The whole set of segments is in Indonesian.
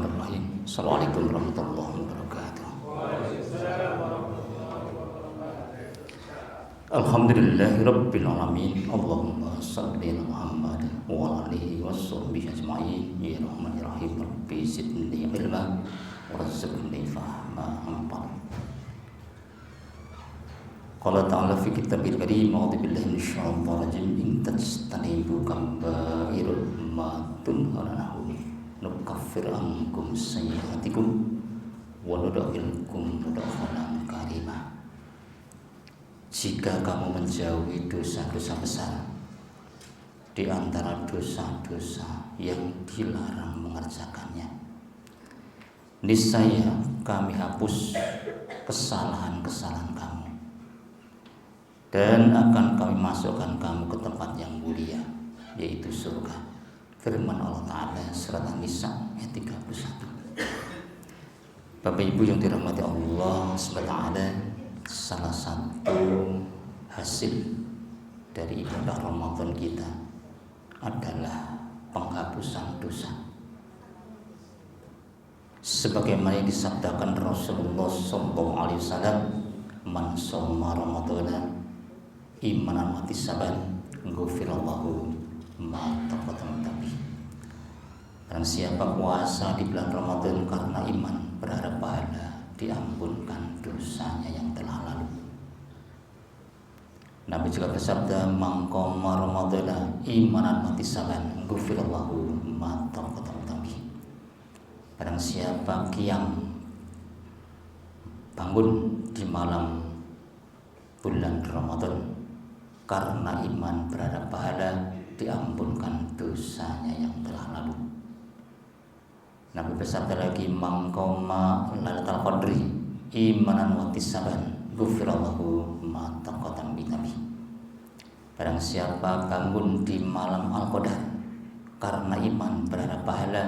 Bismillahirrahmanirrahim. Assalamualaikum warahmatullahi wabarakatuh. Alhamdulillahirabbil alamin. Allahumma shalli ala Muhammad wa ala alihi washabbihi ajmain. Ya Rahmanir Rahim. Rabbi zidni ilma warzuqni fahma. Qala ta'ala fi kitabil karim, a'udzu billahi minasyaitonir rajim. In tajtanibu kaba'irul ma tunharanahu nukaffir ankum sayyi'atikum wa nudkhilkum mudkhalan karima. Jika kamu menjauhi dosa-dosa besar di antara dosa-dosa yang dilarang mengerjakannya, niscaya kami hapus kesalahan-kesalahan kamu dan akan kami masukkan kamu ke tempat yang mulia, yaitu surga. Firman Allah Ta'ala surat An-Nisa ayat 31. Bapak Ibu yang dirahmati Allah SWT, salah satu hasil dari ibadah Ramadan kita adalah penghapusan dosa. Sebagaimana yang disabdakan Rasulullah SAW, man shoma Ramadana imanan wa ihtisaban ghufirallahu ma taqaddama min. Dan siapa puasa di bulan Ramadan karena iman, berharap pahala, diampunkan dosanya yang telah lalu. Nabi juga bersabda, man qama ramadhana imanan wa ihtisaban ghufirallahu ma taqaddama min. Barang siapa qiyam, bangun di malam bulan Ramadan karena iman, berharap pahala, diampunkan dosanya yang telah lalu. Nabi bersabda lagi, man qama lailatul qadri imanan wa ihtisaban ghufirallahu ma taqaddama min. Barang siapa bangun di malam Al-Qadar karena iman, berharap pahala,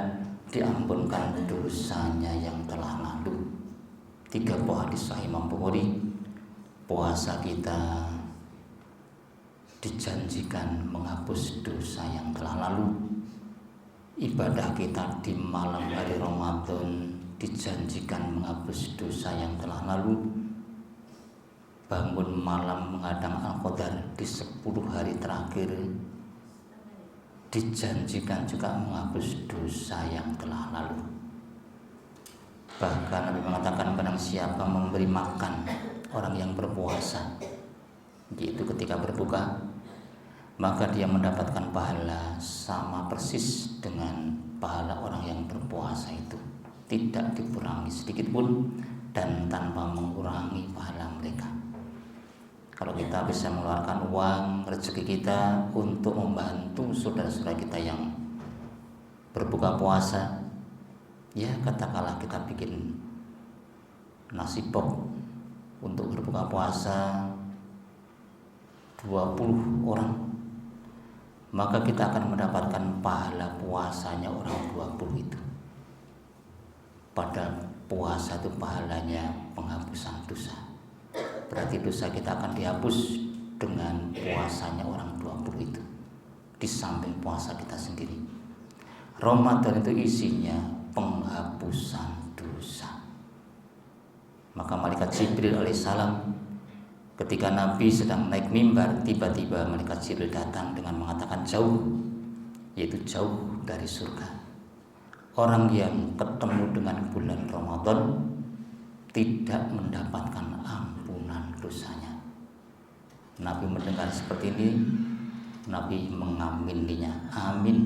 diampunkan dosanya yang telah lalu. 3 buah hadis sahih Imam Bukhari. Puasa kita dijanjikan menghapus dosa yang telah lalu. Ibadah kita di malam hari Ramadan dijanjikan menghapus dosa yang telah lalu. Bangun malam menghadang Al-Qadar di 10 hari terakhir dijanjikan juga menghapus dosa yang telah lalu. Bahkan Nabi mengatakan, barang siapa memberi makan orang yang berpuasa, yaitu ketika berbuka, maka dia mendapatkan pahala sama persis dengan pahala orang yang berpuasa itu, tidak dikurangi sedikit pun dan tanpa mengurangi pahala mereka. Kalau kita bisa mengeluarkan uang rezeki kita untuk membantu saudara-saudara kita yang berbuka puasa, ya katakanlah kita bikin nasi box untuk berbuka puasa 20 orang, maka kita akan mendapatkan pahala puasanya orang 20 itu. Padahal puasa itu pahalanya penghapusan dosa. Berarti dosa kita akan dihapus dengan puasanya orang 20 itu, di samping puasa kita sendiri. Ramadan itu isinya penghapusan dosa. Maka malaikat Jibril alaihissalam ketika Nabi sedang naik mimbar, tiba-tiba malaikat Jibril datang dengan mengatakan jauh, yaitu jauh dari surga. Orang yang ketemu dengan bulan Ramadan tidak mendapatkan ampunan dosanya. Nabi mendengar seperti ini, Nabi mengamininya. Amin.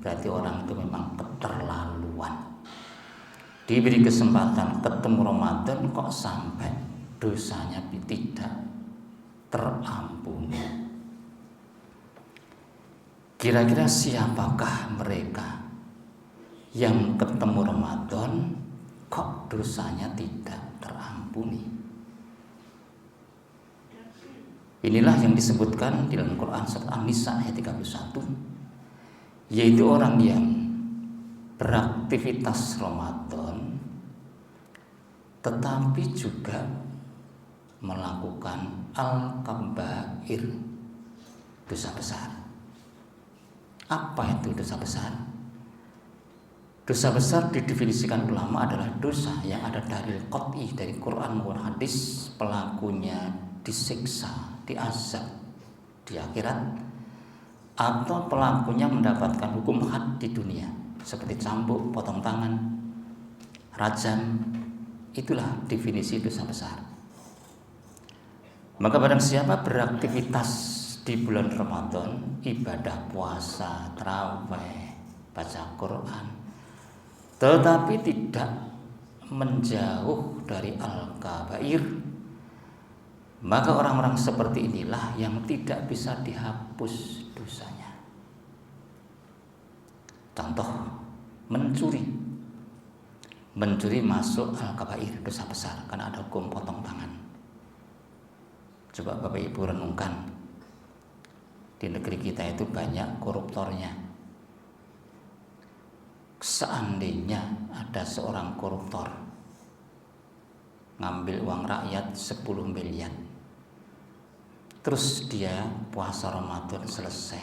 Berarti orang itu memang keterlaluan. Diberi kesempatan ketemu Ramadan kok sampai dosanya tidak terampuni. Kira-kira siapakah mereka yang ketemu Ramadan kok dosanya tidak terampuni? Inilah yang disebutkan di dalam Quran surat An-Nisa ayat 31, yaitu orang yang beraktivitas Ramadan tetapi juga melakukan al-kabair, dosa besar. Apa itu dosa besar? Dosa besar didefinisikan ulama adalah dosa yang ada dalil qat'i dari Quran maupun hadis, pelakunya disiksa, diazab di akhirat, atau pelakunya mendapatkan hukum had di dunia seperti cambuk, potong tangan, rajam. Itulah definisi dosa besar. Maka barang siapa beraktivitas di bulan Ramadan, ibadah puasa, tarawih, baca Quran, tetapi tidak menjauh dari al-kabair, maka orang-orang seperti inilah yang tidak bisa dihapus dosanya. Contoh, mencuri masuk al-kabair, dosa besar, karena ada hukum potong tangan. Coba Bapak Ibu renungkan, di negeri kita itu banyak koruptornya. Seandainya ada seorang koruptor ngambil uang rakyat 10 miliar, terus dia puasa Ramadan selesai,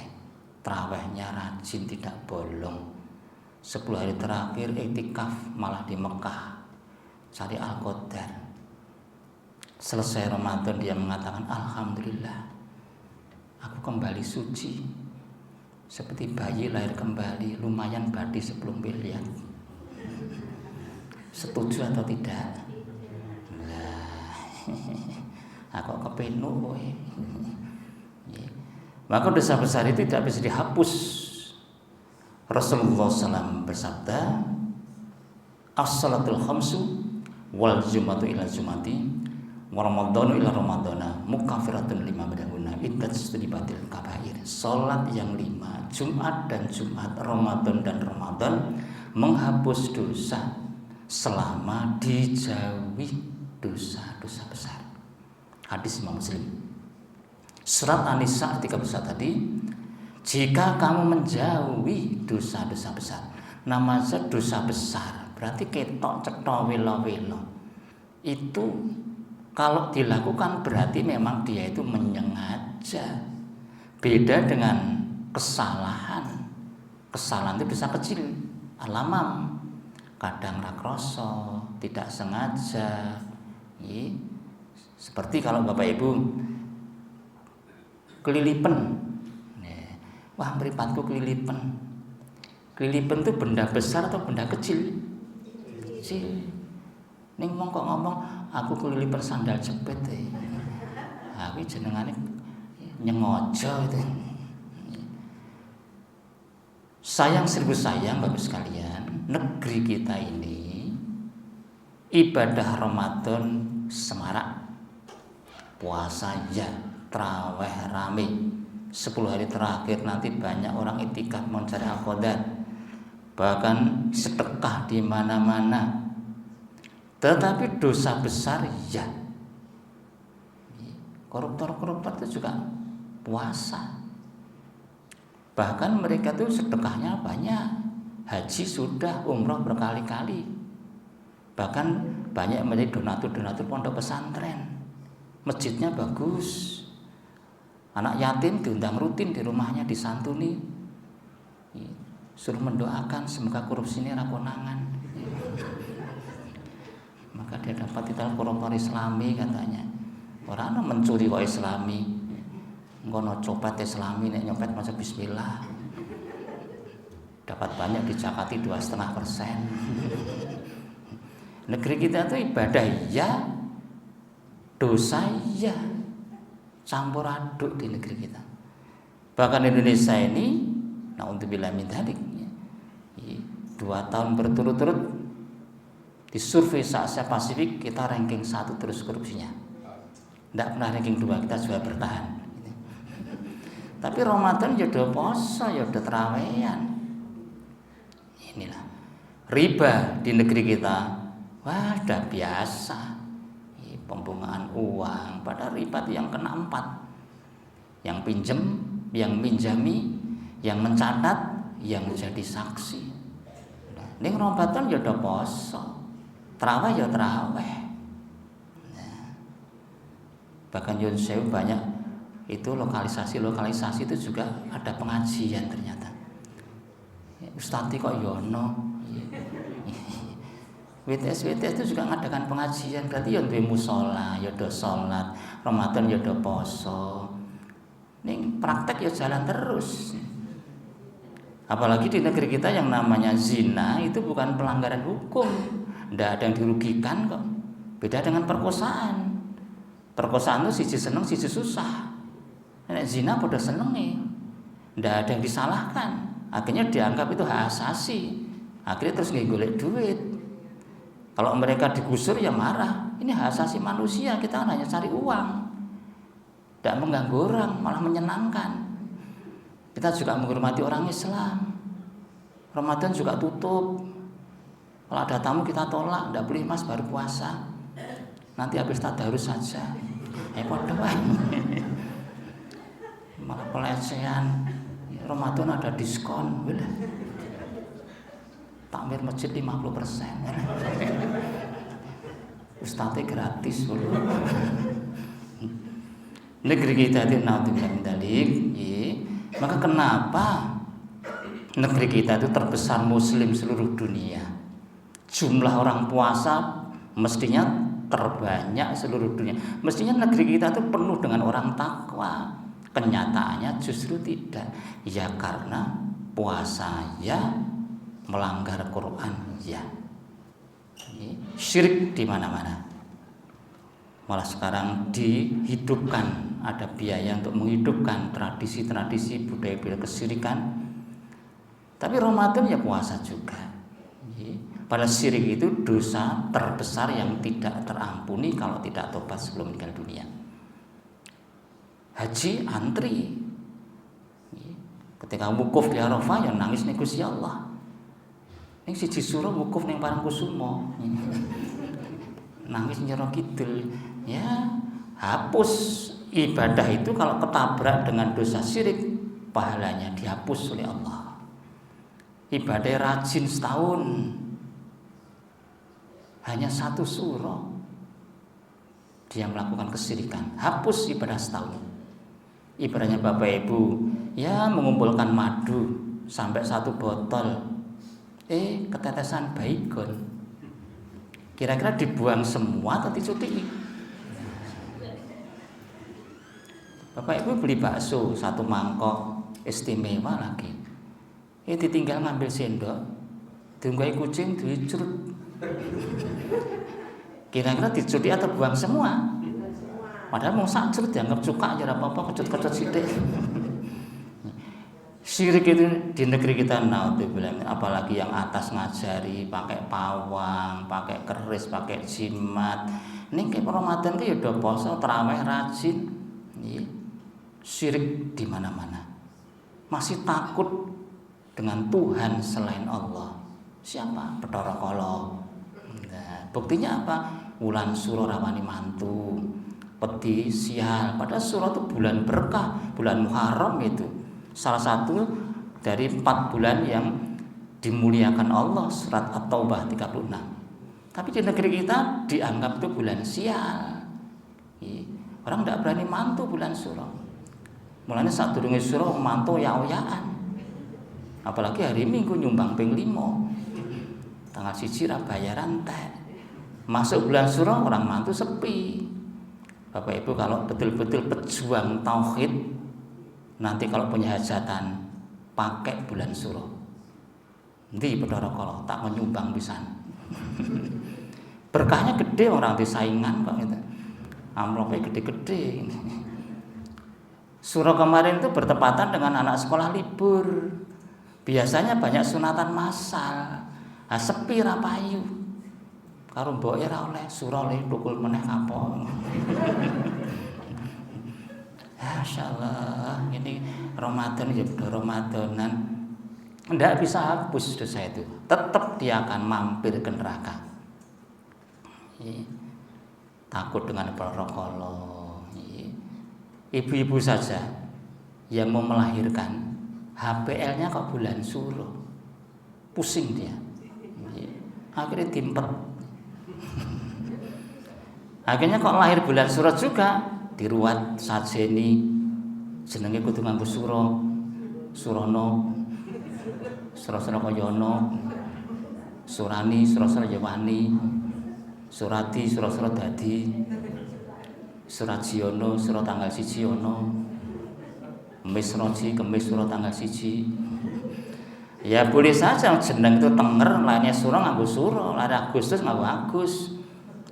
tarawihnya rajin tidak bolong, 10 hari terakhir iktikaf malah di Mekah cari Al-Qadar, selesai Ramadan dia mengatakan alhamdulillah aku kembali suci, seperti bayi lahir kembali, lumayan badi 10 miliar. Setuju atau tidak? Lah, aku kepenu. Maka dosa besar itu tidak bisa dihapus. Rasulullah SAW bersabda, as-salatul khamsu wal jumatu ila jumati wa ramadhanu ila ramadhana mukaffiratun lima badahuna iddat istinibatil kabair. Salat yang 5, Jumat dan Jumat, Ramadan dan Ramadan, menghapus dosa selama dijauhi dosa-dosa besar. Hadis Imam Muslim. Surat An-Nisa 31 tadi, jika kamu menjauhi dosa-dosa besar. Namanya dosa besar berarti ketok cetok welo-welo. Itu kalau dilakukan berarti memang dia itu menyengaja. Beda dengan kesalahan. Kesalahan itu bisa kecil, alamam, kadang rakroso, tidak sengaja. Seperti kalau Bapak Ibu kelilipan, wah mripatku kelilipan. Kelilipan itu benda besar atau benda kecil? Kecil. Ning mong kok ngomong aku kelilipan sandal jepit. Aku jenengane nyengojo itu. Sayang seribu sayang Bapak sekalian, negeri kita ini ibadah Ramadan semarak, puasa ya, tarawih rame, 10 hari terakhir nanti banyak orang itikaf mencari Al-Qadar, bahkan sedekah di mana-mana. Tetapi dosa besar ya, koruptor-koruptor itu juga puasa. Bahkan mereka tuh sedekahnya banyak, haji sudah, umroh berkali-kali. Bahkan banyak menjadi donatur-donatur pondok pesantren. Masjidnya bagus. Anak yatim diundang rutin di rumahnya, disantuni. Suruh mendoakan semoga korupsi ini rakonangan. Maka dia dapat titel koruptor Islami katanya. Orang mencuri kok Islami, ngono copet Islami, nek nyopet masa bismillah. Dapat banyak dijakati 2,5%. Negeri kita itu ibadah ya, dosa ya, campur aduk di negeri kita. Bahkan Indonesia ini, na'udzubillah min dzalik, 2 tahun berturut-turut di survei Asia Pasifik kita ranking 1 terus korupsinya. Tidak pernah ranking 2, kita juga bertahan. Tapi Ramadan ya udah puasa, ya udah terawehan. Inilah riba di negeri kita. Wah, udah biasa. Pembungaan uang, pada riba yang kena 4. Yang pinjem, yang minjami, yang mencatat, yang jadi saksi. Ini Ramadan ya udah puasa, terawih ya terawih. Bahkan Yun Sewu banyak itu lokalisasi itu juga ada pengajian ternyata. Ustadz kok yono, WTS itu juga ngadakan pengajian, berarti ya duwe musala, ya do salat, Ramadan ya do poso. Ning praktek ya jalan terus. Apalagi di negeri kita yang namanya zina itu bukan pelanggaran hukum, ndak ada yang dirugikan kok. Beda dengan perkosaan. Perkosaan itu siji seneng, siji susah. Nek zina padha senenge, ndak ada yang disalahkan. Akhirnya dianggap itu hak asasi. Akhirnya terus golek duit. Kalau mereka digusur ya marah. Ini hak asasi manusia, kita kan hanya cari uang. Tidak mengganggu orang, malah menyenangkan. Kita juga menghormati orang Islam. Ramadan juga tutup. Kalau ada tamu kita tolak, tidak boleh mas baru puasa. Nanti habis tadarus saja. Podo wae. Malah pelecehan. Ramadan ada diskon. Takmir masjid 50%. Ustadznya gratis. Negeri kita itu maka kenapa negeri kita itu terbesar muslim seluruh dunia? Jumlah orang puasa mestinya terbanyak seluruh dunia. Mestinya negeri kita itu penuh dengan orang takwa. Kenyataannya justru tidak. Ya karena puasa ya, melanggar Quran ya. Syirik di mana-mana. Malah sekarang dihidupkan, ada biaya untuk menghidupkan tradisi-tradisi budaya-budaya kesyirikan. Tapi Ramadan ya puasa juga. Pada syirik itu dosa terbesar yang tidak terampuni kalau tidak tobat sebelum meninggal dunia. Haji antri. Ketika wukuf di Arafah yang nangis ning Gusti Allah. Ning siji surah wukuf ning Parangkusumo. Nangis nyero kidul. Ya, hapus ibadah itu kalau ketabrak dengan dosa syirik, pahalanya dihapus oleh Allah. Ibadah rajin setahun hanya 1 surah dia melakukan kesyirikan, hapus ibadah setahun. Ibaratnya Bapak Ibu ya mengumpulkan madu sampai 1 botol, ketetesan baygon, kira-kira dibuang semua atau dicuti? Bapak Ibu beli bakso 1 mangkok istimewa lagi, ditinggal ngambil sendok, diunggai kucing dicurut. Kira-kira dicuti atau buang semua? Padahal mau sak cerut dianggap cuka aja apa-apa, kecut-kecut sithik. Syirik itu di negeri kita apalagi yang atas ngajari pakai pawang, pakai keris, pakai jimat. Ning ke Ramadan ki ya do poso, tarawih rajin. Syirik di mana-mana. Masih takut dengan Tuhan selain Allah. Siapa? Bathara Kala. Nah, buktinya apa? Wulan suro rawani mantu, pedi sial. Padahal suro itu bulan berkah, bulan Muharram itu. Salah satu dari 4 bulan yang dimuliakan Allah, surat At-Taubah 36. Tapi di negeri kita dianggap itu bulan sial. Orang tidak berani mantu bulan suro. Mulanya saat durunge suro mantu ya-oyaan. Apalagi hari Minggu nyumbang ping 5. Tanggal 1 ra bayaran teh. Masuk bulan suro orang mantu sepi. Bapak Ibu kalau betul-betul pejuang tauhid, nanti kalau punya hajatan pakai bulan suro. Ndi Bathara Kala tak menyumbang pisan. Berkahnya gede, orang di saingan kok gitu. Amplopnya gede-gede. Suro kemarin itu bertepatan dengan anak sekolah libur. Biasanya banyak sunatan massal. Sepi ra payu. Karo mboke ra oleh suro le tukul meneh kapok. Masyaallah, ini Ramadan ya udah Ramadanan. Ndak bisa hapus dosa itu. Tetap dia akan mampir ke neraka. Takut dengan Bathara Kala. Ibu-ibu saja yang mau melahirkan, HPL-nya kok bulan suro, pusing dia. Akhirnya timpet. Akhirnya kok lahir bulan suro juga, diruat sajeni, jenenge kudu nganggo suro, surono, suro-suro koyono. Surani sura-sura ya wani, surati sura-sura dadi, surat Siono sura tanggal 1 ono, Misroji kemis sura tanggal 1. Ya boleh saja jeneng itu tenger, lainnya sura nganggo sura, lainnya Agustus nganggo Agus.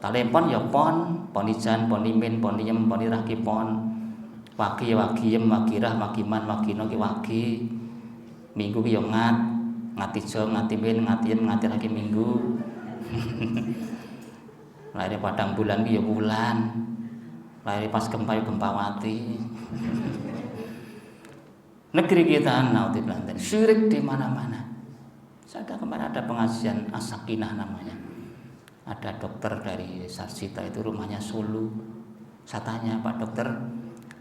Talepon ya pon, ponijan, ponimin, poniem, ponirah ki pon. Wagi ya wagiem, wagirah, wagiman, wagino ki wagi. Minggu ki ya ngatijo, ngatimin, ngatien, ngatirah ki minggu. Lainnya padang bulan ki ya bulan. Lainnya pas gempa ya gempawati. Negeri kita naudzubillah syirik di mana-mana. Saya kemarin ada pengajian As-Sakinah namanya. Ada dokter dari Sarsita itu rumahnya Solo. Saya tanya, Pak Dokter,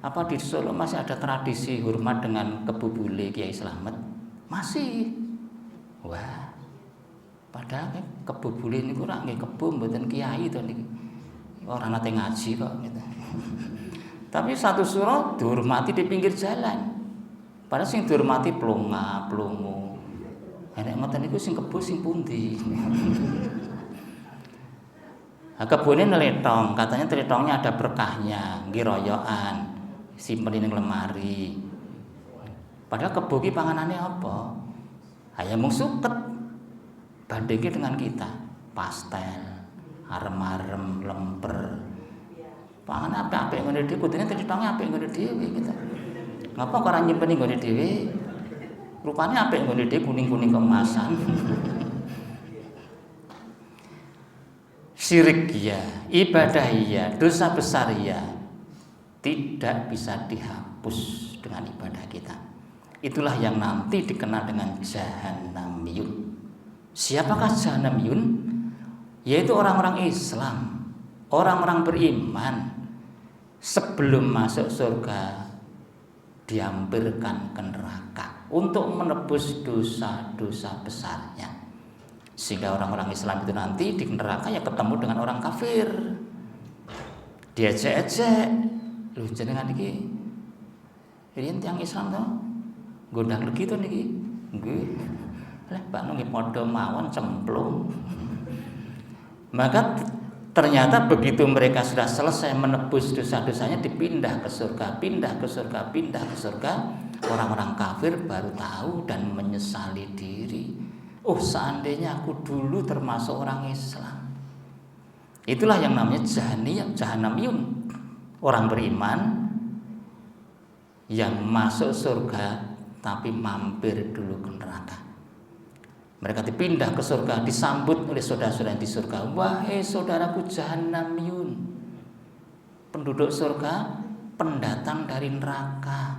apa di Solo masih ada tradisi hormat dengan Kebu Bule Kiai Slamet? Masih. Wah, padahal Kebu Bule ini kurang nggih kebu mboten kiai to niki. Ora nate ngaji kok gitu. Tapi satu surah dihormati di pinggir jalan. Padahal sing dihormati plonga, plongo. Enek ngoten niku sing kebu sing pundi? Kebunnya neletong, katanya teletongnya ada berkahnya, ngiroyoan, simpen ning lemari. Padahal kebo ki panganane apa? Ayam mung suket. Bandingke dengan kita, pastel, arem-arem, lemper. Pangan apik-apik ngene dhewe, kudune teletongnya apik ngene dhewe gitu. Ngapa kok ora nyimpen ngene dhewe? Rupane apik ngene dhewe kuning-kuning keemasan. Syirik ya, ibadah ya, dosa besar ya, tidak bisa dihapus dengan ibadah kita. Itulah yang nanti dikenal dengan Jahannamiyun. Siapakah Jahannamiyun? Yaitu orang-orang Islam, orang-orang beriman. Sebelum masuk surga dihampirkan ke neraka untuk menebus dosa-dosa besarnya. Sehingga orang-orang Islam itu nanti di neraka ya ketemu dengan orang kafir. Diejek-ejek. Lho jenengan iki riyen tiyang Islam to? Gondang legi to niki. Nggih. Lah bakno nggih padha mawon cemplung. Maka ternyata begitu mereka sudah selesai menebus dosa-dosanya dipindah ke surga, pindah ke surga, pindah ke surga. Orang-orang kafir baru tahu dan menyesali diri. Oh, seandainya aku dulu termasuk orang Islam. Itulah yang namanya Jahannamiyun. Orang beriman yang masuk surga tapi mampir dulu ke neraka. Mereka dipindah ke surga, disambut oleh saudara-saudara di surga. Wahai saudaraku Jahannamiyun, penduduk surga, pendatang dari neraka.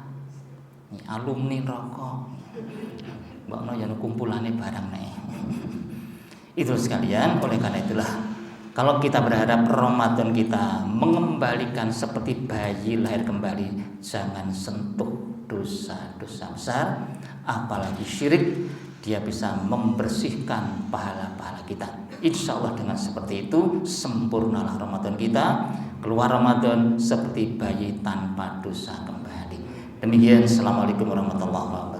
Ini alumni rokok. Mbakno yang kumpulannya barang nih. Itu sekalian, oleh karena itulah kalau kita berharap Ramadan kita mengembalikan seperti bayi lahir kembali, jangan sentuh dosa-dosa besar, apalagi syirik. Dia bisa membersihkan pahala-pahala kita. Insya Allah dengan seperti itu sempurnalah Ramadan kita. Keluar Ramadan seperti bayi tanpa dosa kembali. Demikian, assalamualaikum warahmatullahi wabarakatuh.